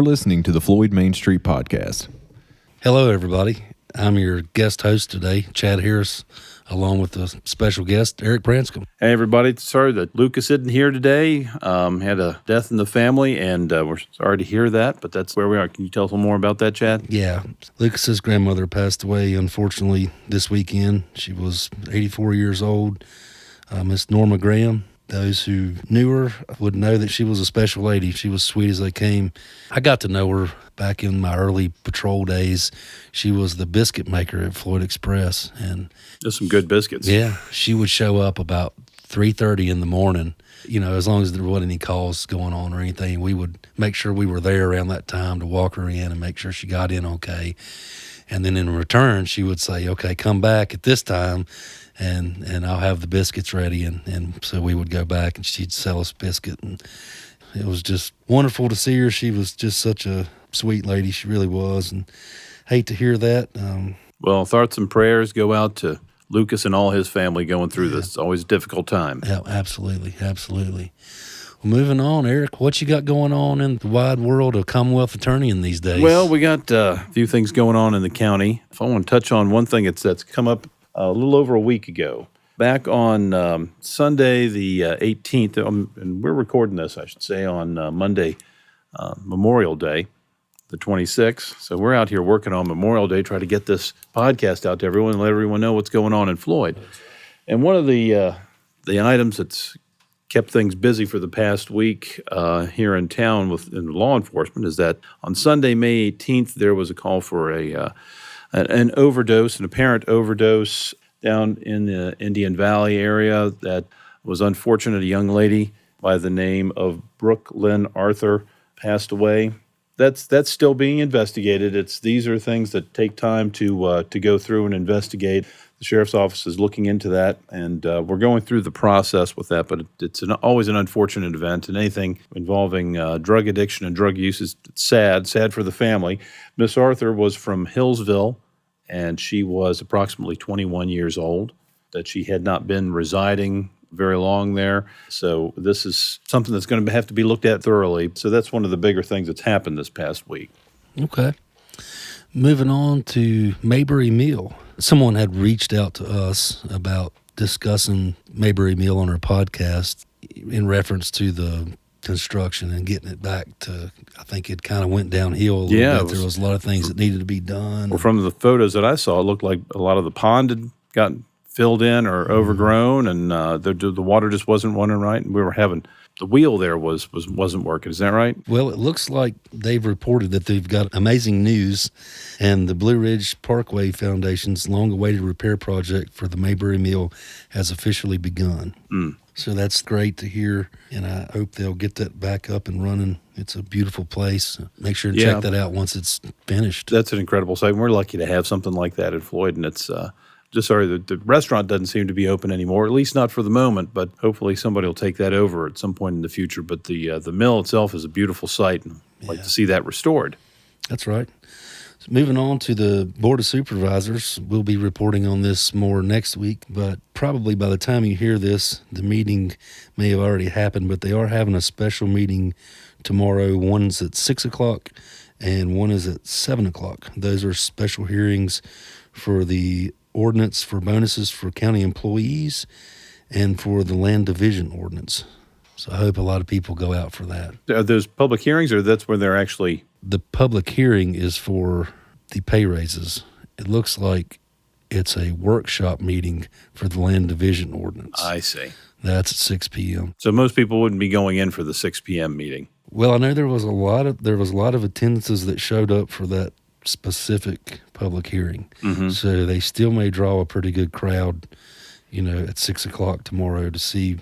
listening to the Floyd Main Street Podcast. Hello, everybody. I'm your guest host today, Chad Harris, along with a special guest, Eric Branscombe. Hey, everybody. Sorry that Lucas isn't here today. Had a death in the family, and we're sorry to hear that, but that's where we are. Can you tell us a little more about that, Chad? Yeah. Lucas's grandmother passed away, unfortunately, this weekend. She was 84 years old, Miss Norma Graham. Those who knew her would know that she was a special lady. She was sweet as they came. I got to know her back in my early patrol days. She was the biscuit maker at Floyd Express. And There's some good biscuits. yeah, she would show up about 3:30 in the morning. You know, as long as there wasn't any calls going on or anything, we would make sure we were there around that time to walk her in and make sure she got in okay. And then in return, she would say, okay, come back at this time, and I'll have the biscuits ready. And so we would go back, and she'd sell us biscuit. And it was just wonderful to see her. She was just such a sweet lady. She really was. And hate to hear that. Well, thoughts and prayers go out to Lucas and all his family going through this. It's always a difficult time. Yeah, absolutely, absolutely. Well, moving on, Eric, what you got going on in the wide world of Commonwealth attorneying these days? Well, we got a few things going on in the county. If I want to touch on one thing that's come up a little over a week ago. Back on Sunday the 18th, and we're recording this, I should say, on Monday, Memorial Day, the 26th. So we're out here working on Memorial Day, trying to get this podcast out to everyone and let everyone know what's going on in Floyd. And one of the items that's kept things busy for the past week here in town in law enforcement is that on Sunday, May 18th, there was a call for an overdose, an apparent overdose down in the Indian Valley area that was unfortunate. A young lady by the name of Brooke Lynn Arthur passed away. That's still being investigated. These are things that take time to go through and investigate. The sheriff's office is looking into that, and we're going through the process with that, but it's always an unfortunate event, and anything involving drug addiction and drug use is sad for the family. Miss Arthur was from Hillsville, and she was approximately 21 years old, that she had not been residing very long there. So this is something that's going to have to be looked at thoroughly. So that's one of the bigger things that's happened this past week. Okay. Moving on to Mabry Mill. Someone had reached out to us about discussing Mabry Mill on our podcast in reference to the construction and getting it back to, I think it kind of went downhill a little bit. There was a lot of things that needed to be done. Well, from the photos that I saw, it looked like a lot of the pond had gotten filled in or overgrown, and the water just wasn't running right, and we were having the wheel there wasn't working. Is that right? Well, it looks like they've reported that they've got amazing news, and the Blue Ridge Parkway Foundation's long-awaited repair project for the Mabry Mill has officially begun. So that's great to hear, and I hope they'll get that back up and running. It's a beautiful place. Make sure to check that out once it's finished. That's an incredible site. We're lucky to have something like that at Floyd, and it's just sorry the restaurant doesn't seem to be open anymore, at least not for the moment, but hopefully somebody will take that over at some point in the future. But the mill itself is a beautiful site, and I'd like to see that restored. That's right. So moving on to the Board of Supervisors, we'll be reporting on this more next week, but probably by the time you hear this, the meeting may have already happened, but they are having a special meeting tomorrow. One's at 6 o'clock and one is at 7 o'clock. Those are special hearings for the ordinance for bonuses for county employees and for the land division ordinance. So I hope a lot of people go out for that. Are those public hearings, or that's where they're actually... The public hearing is for the pay raises. It looks like it's a workshop meeting for the land division ordinance. I see. That's at 6 p.m. So most people wouldn't be going in for the 6 p.m. meeting. Well, I know there was a lot of attendances that showed up for that specific public hearing. Mm-hmm. So they still may draw a pretty good crowd, at 6 o'clock tomorrow to see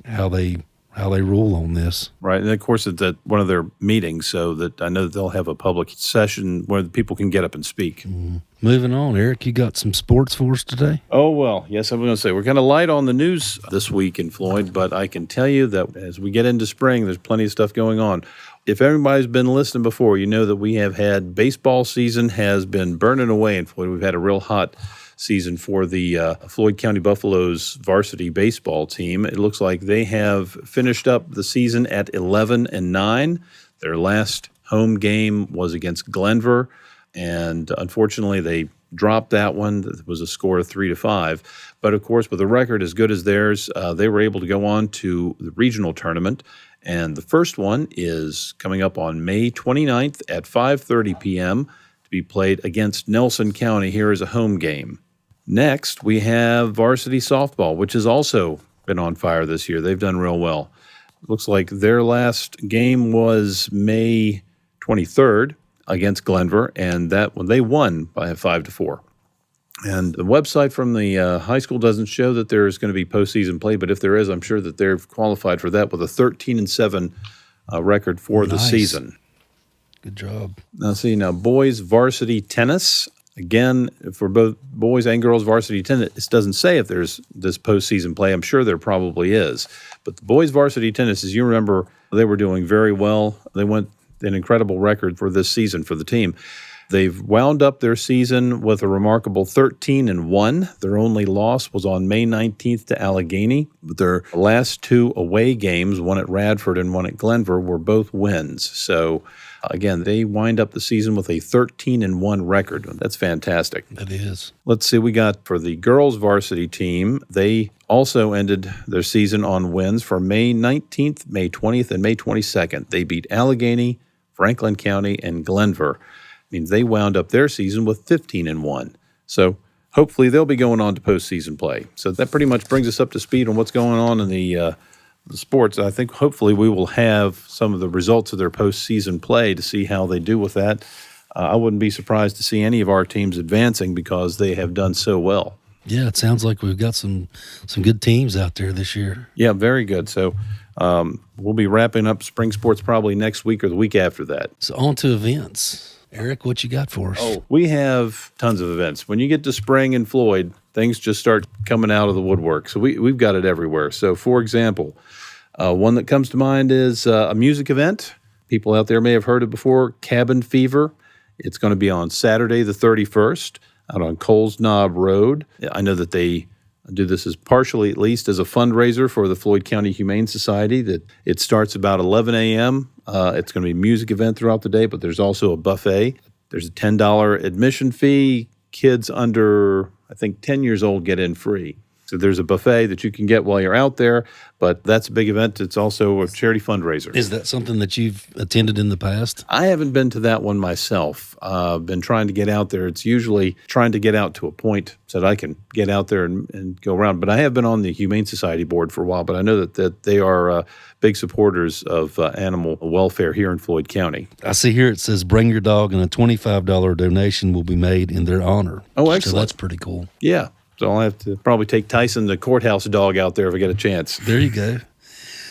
how they rule on this. Right. And of course, it's at one of their meetings, so that I know that they'll have a public session where people can get up and speak. Mm-hmm. Moving on, Eric, you got some sports for us today? Oh, well, yes, I'm going to say we're kind of light on the news this week in Floyd, but I can tell you that as we get into spring, there's plenty of stuff going on. If everybody's been listening before, you know that we have had baseball season has been burning away in Floyd. We've had a real hot season for the Floyd County Buffaloes varsity baseball team. It looks like they have finished up the season at 11-9. Their last home game was against Glenver, and unfortunately they dropped that one. It was a score of 3-5. But of course, with a record as good as theirs, they were able to go on to the regional tournament. And the first one is coming up on May 29th at 5:30 p.m. to be played against Nelson County here as a home game. Next, we have varsity softball, which has also been on fire this year. They've done real well. Looks like their last game was May 23rd against Glenver, and that one they won by a 5-4. And the website from the high school doesn't show that there's going to be postseason play, but if there is, I'm sure that they're qualified for that with a 13-7 record for the season. Good job. Now boys varsity tennis. Again, for both boys and girls varsity tennis, it doesn't say if there's this postseason play. I'm sure there probably is. But the boys varsity tennis, as you remember, they were doing very well. They went an incredible record for this season for the team. They've wound up their season with a remarkable 13-1. Their only loss was on May 19th to Allegheny. But their last two away games, one at Radford and one at Glenver, were both wins. So, again, they wind up the season with a 13-1 record. That's fantastic. It is. Let's see, we got for the girls varsity team, they also ended their season on wins for May 19th, May 20th, and May 22nd. They beat Allegheny, Franklin County, and Glenver. Means they wound up their season with 15-1. So hopefully they'll be going on to postseason play. So that pretty much brings us up to speed on what's going on in the sports. I think hopefully we will have some of the results of their postseason play to see how they do with that. I wouldn't be surprised to see any of our teams advancing because they have done so well. Yeah, it sounds like we've got some good teams out there this year. Yeah, very good. So we'll be wrapping up spring sports probably next week or the week after that. So on to events. Eric, what you got for us? Oh, we have tons of events. When you get to spring in Floyd, things just start coming out of the woodwork. So we've got it everywhere. So, for example, one that comes to mind is a music event. People out there may have heard it before, Cabin Fever. It's going to be on Saturday the 31st out on Coles Knob Road. I know that they do this as partially, at least, as a fundraiser for the Floyd County Humane Society. That it starts about 11 a.m. It's going to be a music event throughout the day, but there's also a buffet. There's a $10 admission fee. Kids under, I think, 10 years old get in free. So there's a buffet that you can get while you're out there, but that's a big event. It's also a charity fundraiser. Is that something that you've attended in the past? I haven't been to that one myself. I've been trying to get out there. It's usually trying to get out to a point so that I can get out there and go around. But I have been on the Humane Society board for a while, but I know that they are big supporters of animal welfare here in Floyd County. I see here it says bring your dog and a $25 donation will be made in their honor. Oh, excellent. So that's pretty cool. Yeah. So I'll have to probably take Tyson, the courthouse dog, out there if I get a chance. There you go.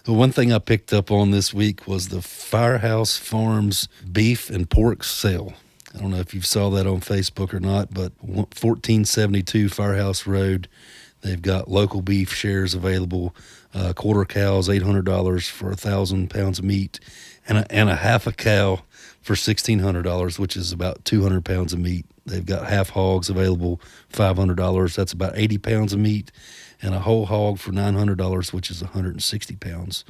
The one thing I picked up on this week was the Firehouse Farms beef and pork sale. I don't know if you saw that on Facebook or not, but 1472 Firehouse Road, they've got local beef shares available, quarter cows, $800 for 1,000 pounds of meat, and a half a cow for $1,600, which is about 200 pounds of meat. They've got half hogs available, $500. That's about 80 pounds of meat, and a whole hog for $900, which is 160 pounds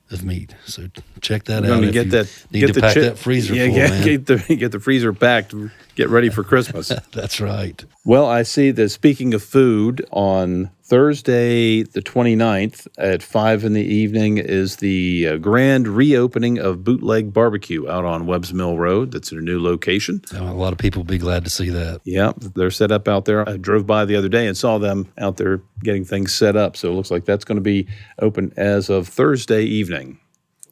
of meat. So check that out. Need to pack that freezer full, man. Get the freezer packed. Get ready for Christmas. That's right. Well, I see that speaking of food, on Thursday the 29th at 5 in the evening is the grand reopening of Bootleg Barbecue out on Webbs Mill Road. That's their new location. A lot of people will be glad to see that. Yeah, they're set up out there. I drove by the other day and saw them out there getting things set up. So it looks like that's going to be open as of Thursday evening.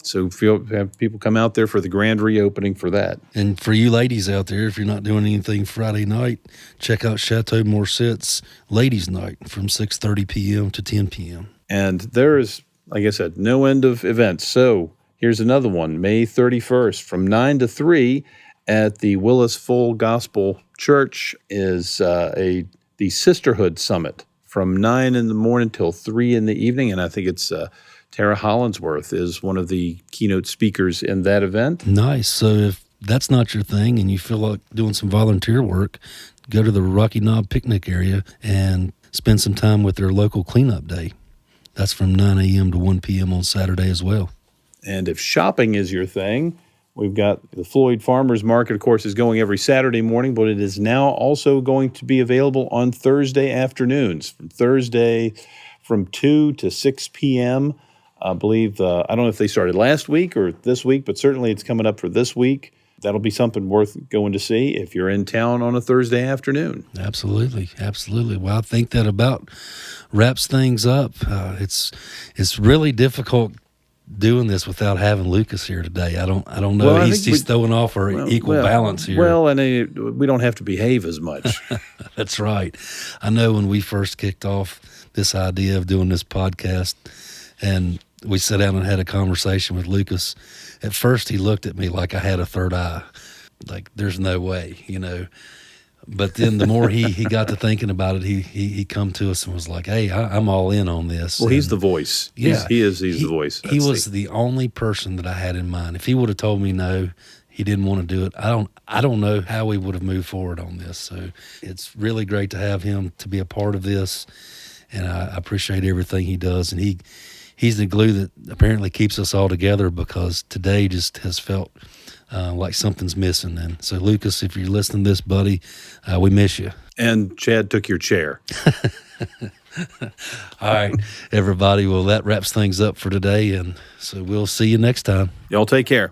So have people come out there for the grand reopening for that. And for you ladies out there, if you're not doing anything Friday night, check out Chateau Morset's Ladies' Night from 6:30 p.m. to 10 p.m. And there is, like I said, no end of events. So here's another one, May 31st from 9 to 3 at the Willis Full Gospel Church is the Sisterhood Summit from 9 in the morning till 3 in the evening. And I think it's Tara Hollinsworth is one of the keynote speakers in that event. Nice. So if that's not your thing and you feel like doing some volunteer work, go to the Rocky Knob picnic area and spend some time with their local cleanup day. That's from 9 a.m. to 1 p.m. on Saturday as well. And if shopping is your thing, We've got the Floyd Farmers Market, of course, is going every Saturday morning, but it is now also going to be available on Thursday afternoons, from 2 to 6 p.m. I believe, I don't know if they started last week or this week, but certainly it's coming up for this week. That'll be something worth going to see if you're in town on a Thursday afternoon. Absolutely. Well, I think that about wraps things up. It's really difficult doing this without having Lucas here today. I don't know. Well, he's throwing off our equal balance here. Well, and we don't have to behave as much. That's right. I know when we first kicked off this idea of doing this podcast, and we sat down and had a conversation with Lucas, at first he looked at me like I had a third eye, like there's no way, But then the more he got to thinking about it, he come to us and was like, "Hey, I'm all in on this." Well, he's the voice. Yeah, he's the voice. He was the only person that I had in mind. If he would have told me no, he didn't want to do it, I don't know how we would have moved forward on this. So it's really great to have him to be a part of this, and I appreciate everything he does. And he's the glue that apparently keeps us all together, because today just has felt like something's missing. And so, Lucas, if you're listening to this, buddy, we miss you. And Chad took your chair. All right, everybody. Well, that wraps things up for today. And so we'll see you next time. Y'all take care.